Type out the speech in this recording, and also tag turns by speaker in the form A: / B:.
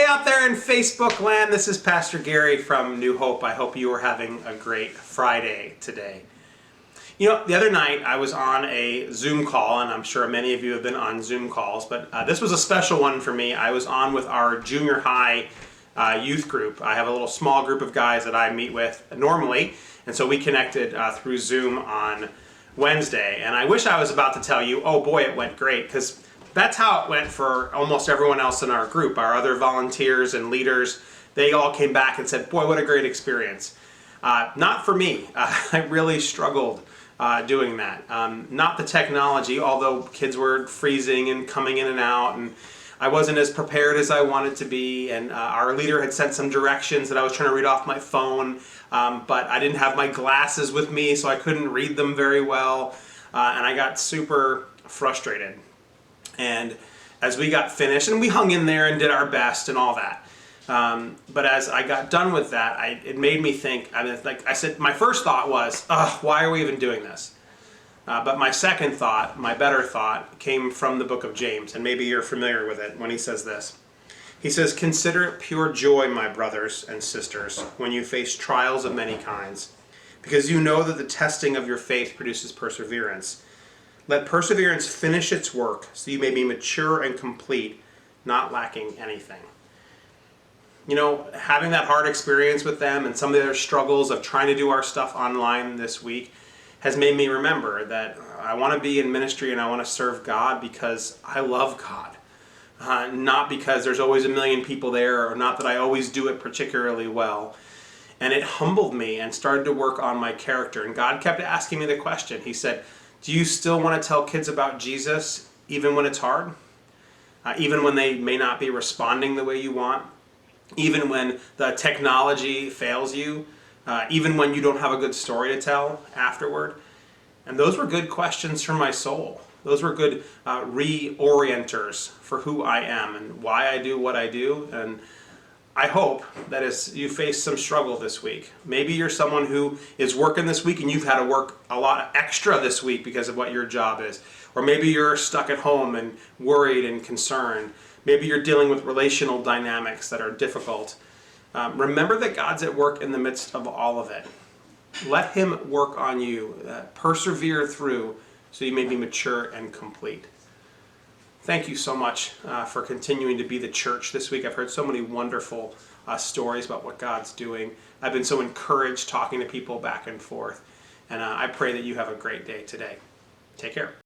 A: out there in Facebook land, this is Pastor Gary from New Hope. I hope you are having a great Friday today. You know, the other night I was on a Zoom call, and I'm sure many of you have been on Zoom calls, but this was a special one for me. I was on with our junior high youth group. I have a little small group of guys that I meet with normally, and so we connected through Zoom on Wednesday. And I wish I was about to tell you, oh boy, it went great, because that's how it went for almost everyone else in our group. Our other volunteers and leaders, they all came back and said, boy, what a great experience. Not for me. I really struggled doing that. Not the technology, although kids were freezing and coming in and out, and I wasn't as prepared as I wanted to be, and our leader had sent some directions that I was trying to read off my phone, but I didn't have my glasses with me, so I couldn't read them very well, and I got super frustrated. And as we got finished, and we hung in there and did our best and all that, but as I got done with that, it made me think. I mean, like I said, my first thought was, why are we even doing this? But my second thought, my better thought, came from the book of James, and maybe you're familiar with it when he says this. He says, "Consider it pure joy, my brothers and sisters, when you face trials of many kinds, because you know that the testing of your faith produces perseverance. Let perseverance finish its work, so you may be mature and complete, not lacking anything." You know, having that hard experience with them and some of their struggles of trying to do our stuff online this week has made me remember that I want to be in ministry and I want to serve God because I love God. Not because there's always a million people there, or not that I always do it particularly well. And it humbled me and started to work on my character. And God kept asking me the question. He said, do you still want to tell kids about Jesus even when it's hard? Even when they may not be responding the way you want? Even when the technology fails you? Even when you don't have a good story to tell afterward? And those were good questions for my soul. Those were good reorienters for who I am and why I do what I do. And I hope that as you face some struggle this week, maybe you're someone who is working this week and you've had to work a lot extra this week because of what your job is. Or maybe you're stuck at home and worried and concerned. Maybe you're dealing with relational dynamics that are difficult. Remember that God's at work in the midst of all of it. Let Him work on you. Persevere through so you may be mature and complete. Thank you so much for continuing to be the church this week. I've heard so many wonderful stories about what God's doing. I've been so encouraged talking to people back and forth. And I pray that you have a great day today. Take care.